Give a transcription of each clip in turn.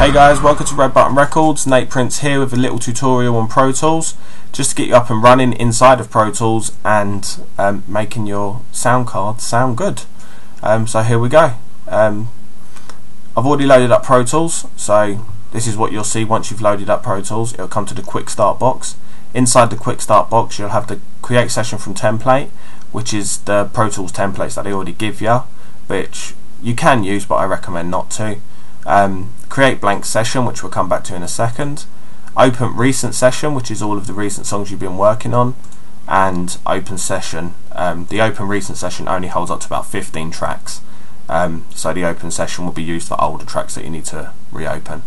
Hey guys, welcome to Red Button Records. Nate Prince here with a little tutorial on Pro Tools, just to get you up and running inside of Pro Tools and making your sound card sound good. So here we go. I've already loaded up Pro Tools, so this is what you'll see once you've loaded up Pro Tools. It'll come to the Quick Start box. Inside the Quick Start box you'll have the Create Session from Template, which is the Pro Tools templates that they already give you, which you can use but I recommend not to. Create Blank Session, which we'll come back to in a second. Open Recent Session, which is all of the recent songs you've been working on. And Open Session. The Open Recent Session only holds up to about 15 tracks. So the Open Session will be used for older tracks that you need to reopen.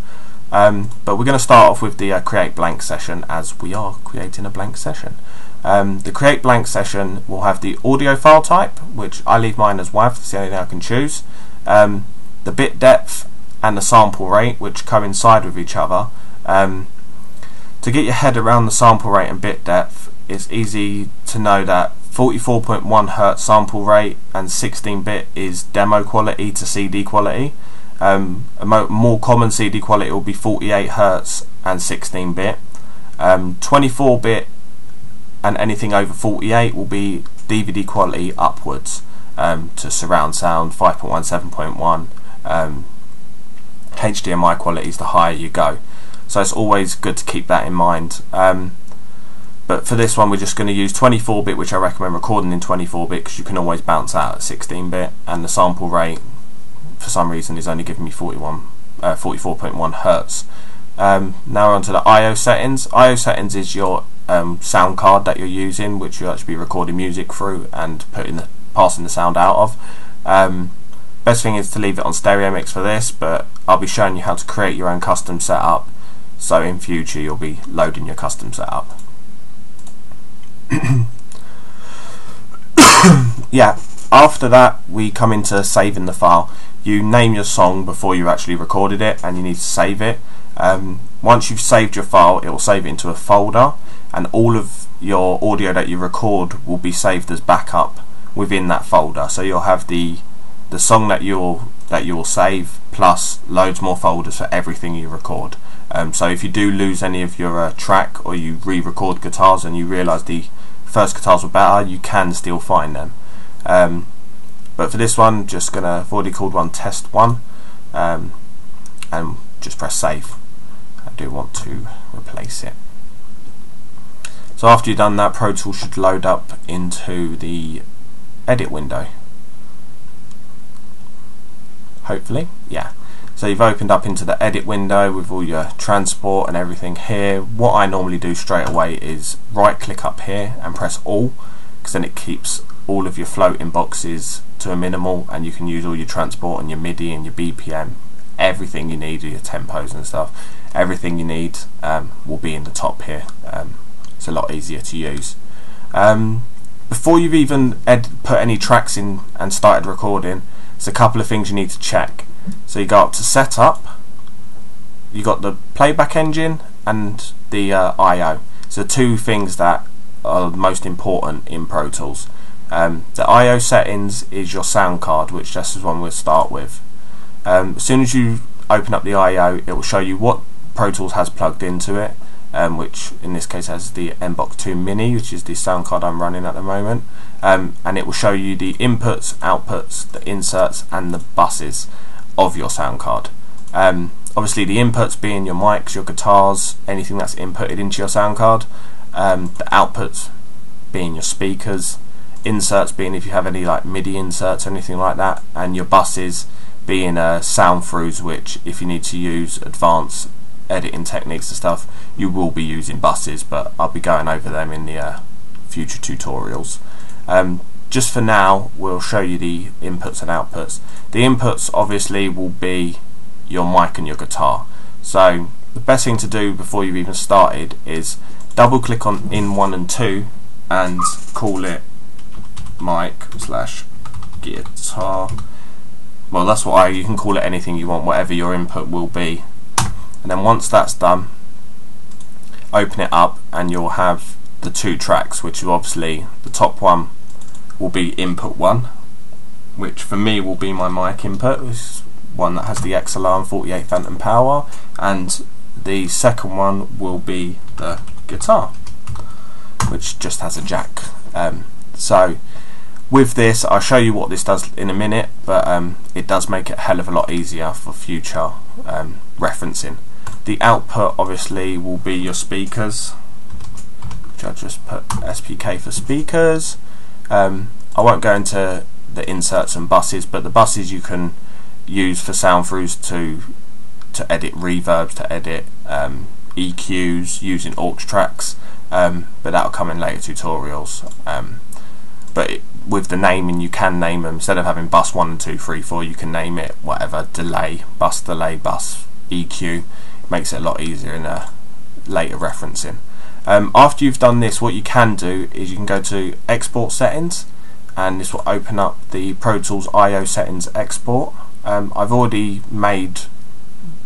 But we're going to start off with the Create Blank Session, as we are creating a blank session. The Create Blank Session will have the audio file type, which I leave mine as WAV, that's the only thing I can choose. The bit depth and the sample rate, which coincide with each other. To get your head around the sample rate and bit depth, it's easy to know that 44.1 Hz sample rate and 16-bit is demo quality to CD quality. A more common CD quality will be 48 Hz and 16-bit. 24-bit and anything over 48 will be DVD quality upwards to surround sound, 5.1, 7.1. HDMI quality is the higher you go, so it's always good to keep that in mind. But for this one we're just going to use 24-bit, which I recommend recording in 24-bit because you can always bounce out at 16-bit, and the sample rate for some reason is only giving me 44.1 Hz. Now we're on to the I/O settings. I/O settings is your sound card that you're using, which you'll actually be recording music through and passing the sound out of. Best thing is to leave it on stereo mix for this, but I'll be showing you how to create your own custom setup, so in future you'll be loading your custom setup. Yeah, after that we come into saving the file. You name your song before you actually recorded it, and you need to save it. Once you've saved your file, it will save it into a folder, and all of your audio that you record will be saved as backup within that folder. So you'll have the song that you'll save plus loads more folders for everything you record. So if you do lose any of your track, or you re-record guitars and you realise the first guitars were better, you can still find them. But for this one, I've already called one Test 1, and just press save. I do want to replace it. So after you've done that, Pro Tools should load up into the edit window. Hopefully, yeah. So you've opened up into the edit window with all your transport and everything here. What I normally do straight away is right click up here and press all, because then it keeps all of your floating boxes to a minimal, and you can use all your transport and your MIDI and your BPM, everything you need, your tempos and stuff. Everything you need will be in the top here. It's a lot easier to use. Before you've even put any tracks in and started recording, there's a couple of things you need to check. So you go up to Setup, you got the playback engine and the I/O. So two things that are most important in Pro Tools. The I/O settings is your sound card, which this is one we'll start with. As soon as you open up the I/O, it will show you what Pro Tools has plugged into it, which in this case has the MBOX 2 Mini, which is the sound card I'm running at the moment, and it will show you the inputs, outputs, the inserts and the buses of your sound card. Obviously the inputs being your mics, your guitars, anything that's inputted into your sound card, the outputs being your speakers, inserts being if you have any like MIDI inserts or anything like that, and your buses being sound throughs, which if you need to use advanced editing techniques and stuff, you will be using buses, but I'll be going over them in the future tutorials. Just for now we'll show you the inputs and outputs. The inputs obviously will be your mic and your guitar, so the best thing to do before you've even started is double click on in 1 and 2 and call it mic / guitar. Well, that's what you can call it anything you want, whatever your input will be. And then once that's done, open it up and you'll have the two tracks, which is obviously the top one will be input 1, which for me will be my mic input, one that has the XLR and 48 phantom power, and the second one will be the guitar, which just has a jack. So with this, I'll show you what this does in a minute, but it does make it a hell of a lot easier for future referencing. The output obviously will be your speakers, which I'll just put SPK for speakers. I won't go into the inserts and buses, but the buses you can use for sound throughs to edit reverbs, to edit EQs using aux tracks, but that'll come in later tutorials. But with the naming, you can name them, instead of having bus 1 and 2, 3, 4, you can name it whatever, delay, bus EQ. It makes it a lot easier in a later referencing. After you've done this, what you can do is you can go to export settings, and this will open up the Pro Tools I/O settings export. I've already made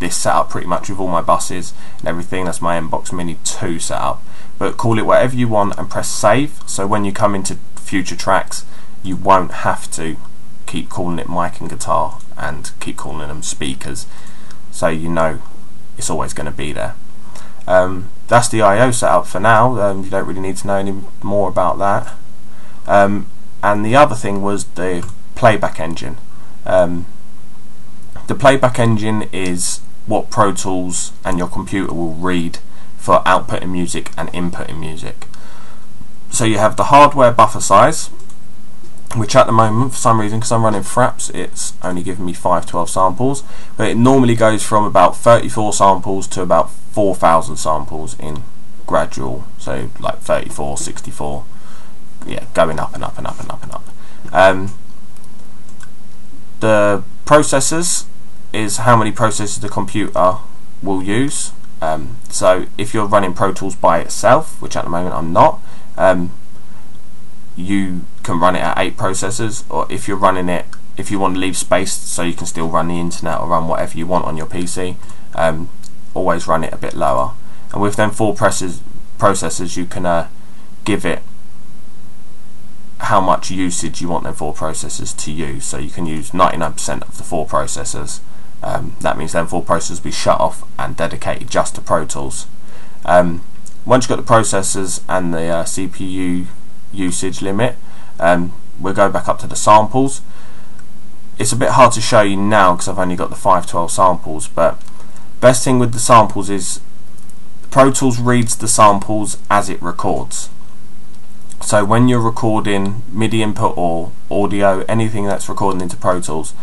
this setup pretty much with all my buses and everything. That's my MBox Mini 2 setup, but call it whatever you want and press save, so when you come into future tracks you won't have to keep calling it mic and guitar and keep calling them speakers, so you know it's always going to be there. That's the I/O setup for now. You don't really need to know any more about that. And the other thing was the playback engine. The playback engine is what Pro Tools and your computer will read for outputting music and inputting music. So you have the hardware buffer size, which at the moment, for some reason, because I'm running Fraps, it's only giving me 512 samples, but it normally goes from about 34 samples to about 4,000 samples in gradual, so like 34, 64, yeah, going up and up and up and up and up. The processors is how many processors the computer will use. So if you're running Pro Tools by itself, which at the moment I'm not, you can run it at 8 processors, or if you're running it, if you want to leave space so you can still run the internet or run whatever you want on your PC, always run it a bit lower. And with them 4 processors, you can give it how much usage you want them 4 processors to use. So you can use 99% of the 4 processors. That means them 4 processors will be shut off and dedicated just to Pro Tools. Once you've got the processors and the CPU usage limit, we'll go back up to the samples. It's a bit hard to show you now because I've only got the 512 samples, but best thing with the samples is Pro Tools reads the samples as it records. So when you're recording MIDI input or audio, anything that's recording into Pro Tools,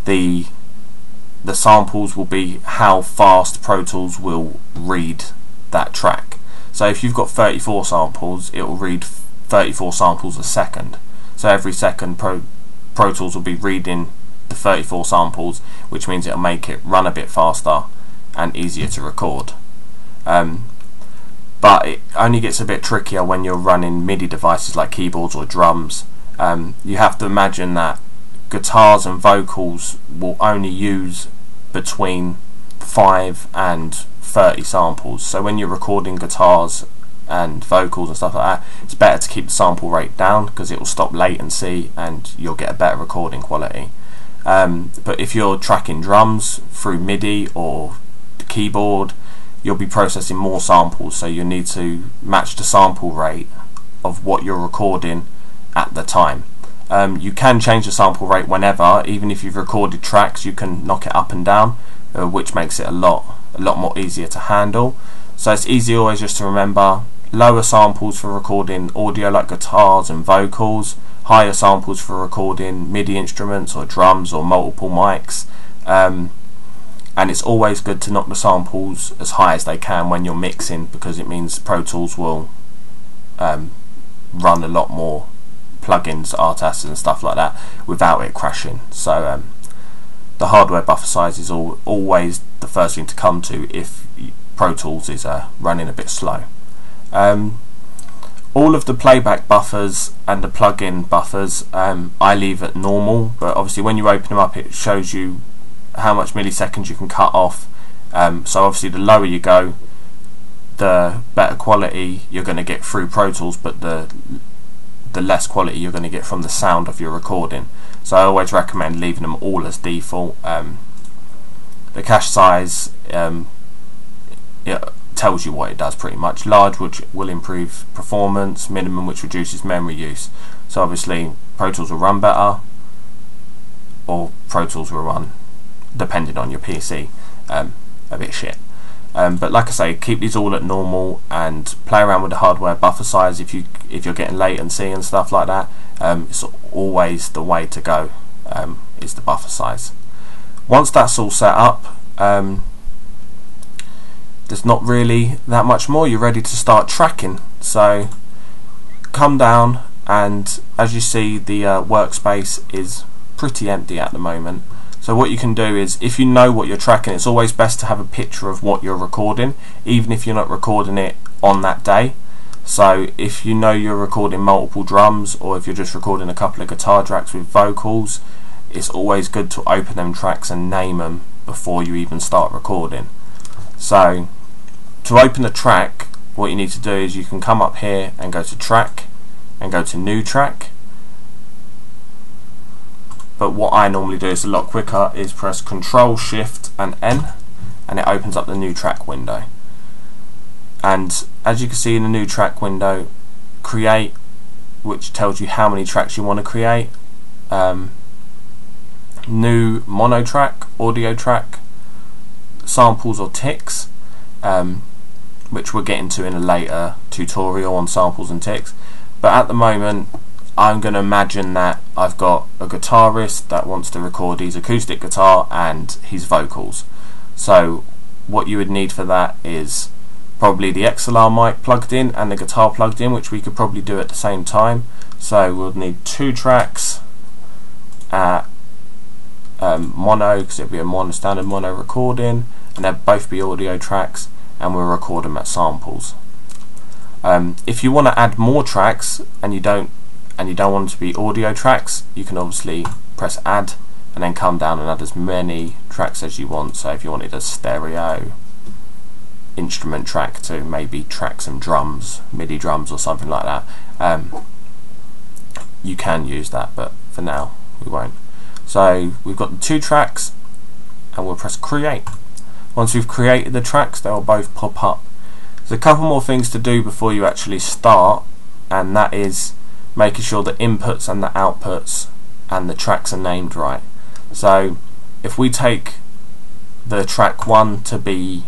the samples will be how fast Pro Tools will read that track. So if you've got 34 samples, it will read 34 samples a second. So every second Pro Tools will be reading the 34 samples, which means it'll make it run a bit faster and easier to record. But it only gets a bit trickier when you're running MIDI devices like keyboards or drums. You have to imagine that guitars and vocals will only use between 5 and 30 samples. So when you're recording guitars and vocals and stuff like that, it's better to keep the sample rate down because it will stop latency and you'll get a better recording quality. But if you're tracking drums through MIDI or the keyboard, you'll be processing more samples, so you need to match the sample rate of what you're recording at the time. You can change the sample rate whenever, even if you've recorded tracks you can knock it up and down, which makes it a lot more easier to handle. So it's easy always just to remember lower samples for recording audio like guitars and vocals, higher samples for recording MIDI instruments or drums or multiple mics, and it's always good to knock the samples as high as they can when you're mixing, because it means Pro Tools will run a lot more plugins, RTAS and stuff like that without it crashing. So the hardware buffer size is always the first thing to come to if Pro Tools is running a bit slow. All of the playback buffers and the plugin buffers I leave at normal, but obviously when you open them up it shows you how much milliseconds you can cut off. So obviously the lower you go, the better quality you're going to get through Pro Tools, but the less quality you're going to get from the sound of your recording. So I always recommend leaving them all as default. The cache size, it tells you what it does pretty much. Large, which will improve performance. Minimum, which reduces memory use. So obviously Pro Tools will run better, or Pro Tools will run, depending on your PC, a bit shit. But like I say, keep these all at normal and play around with the hardware buffer size if you're getting latency and stuff like that. It's always the way to go, is the buffer size. Once that's all set up, there's not really that much more. You're ready to start tracking. So come down, and as you see, the workspace is pretty empty at the moment. So what you can do is, if you know what you're tracking, it's always best to have a picture of what you're recording, even if you're not recording it on that day. So if you know you're recording multiple drums, or if you're just recording a couple of guitar tracks with vocals, it's always good to open them tracks and name them before you even start recording. So to open a track, what you need to do is you can come up here and go to track and go to new track. But what I normally do is a lot quicker, is press Control Shift and N, and it opens up the new track window. And as you can see in the new track window, create, which tells you how many tracks you want to create, new mono track, audio track, samples or ticks, which we'll get into in a later tutorial on samples and ticks. But at the moment, I'm going to imagine that I've got a guitarist that wants to record his acoustic guitar and his vocals. So what you would need for that is probably the XLR mic plugged in and the guitar plugged in, which we could probably do at the same time. So we'll need 2 tracks at mono, because it'll be a standard mono recording, and they'll both be audio tracks, and we'll record them at samples. If you want to add more tracks and you don't want it to be audio tracks, you can obviously press add and then come down and add as many tracks as you want. So if you wanted a stereo instrument track to maybe track some drums, MIDI drums or something like that, you can use that, but for now we won't. So we've got the 2 tracks, and we'll press create. Once we've created the tracks, they'll both pop up. There's a couple more things to do before you actually start, and that is making sure the inputs and the outputs and the tracks are named right. So if we take the track 1 to be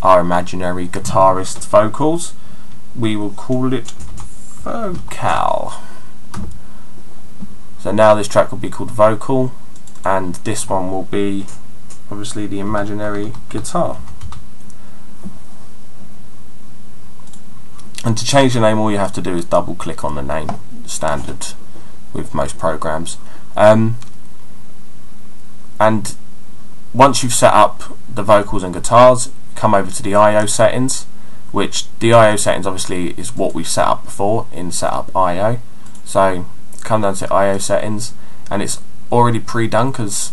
our imaginary guitarist vocals, we will call it vocal. So now this track will be called vocal, and this one will be obviously the imaginary guitar. And to change the name, all you have to do is double click on the name, standard with most programs. And once you've set up the vocals and guitars, come over to the I/O settings, which the I/O settings obviously is what we've set up before in setup I/O. So come down to I/O settings, and it's already pre-done because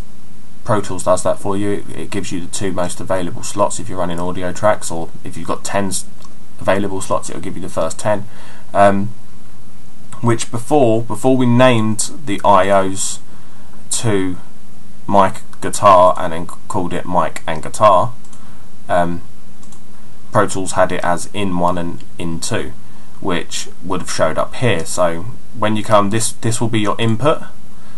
Pro Tools does that for you. It gives you the 2 most available slots if you're running audio tracks, or if you've got 10 available slots, it'll give you the first 10. Which before we named the I/Os to mic, guitar, and then called it mic and guitar, Pro Tools had it as in 1 and in 2, which would have showed up here. So when you come, this will be your input,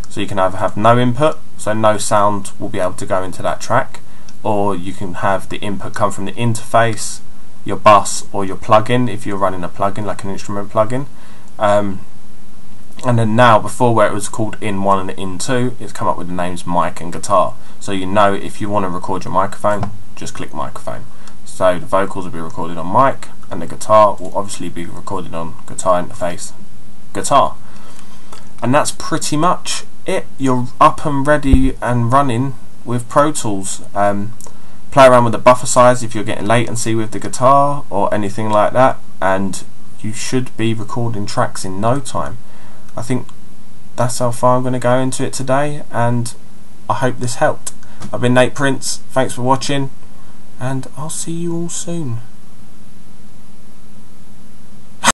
so you can either have no input, so no sound will be able to go into that track, or you can have the input come from the interface, your bus, or your plugin if you're running a plugin like an instrument plugin. And then now, before where it was called in 1 and in 2, it's come up with the names mic and guitar, so you know if you want to record your microphone, just click microphone. So the vocals will be recorded on mic, and the guitar will obviously be recorded on guitar interface, guitar. And that's pretty much it. You're up and ready and running with Pro Tools. Play around with the buffer size if you're getting latency with the guitar or anything like that, and you should be recording tracks in no time. I think that's how far I'm going to go into it today, and I hope this helped. I've been Nate Prince, thanks for watching, and I'll see you all soon.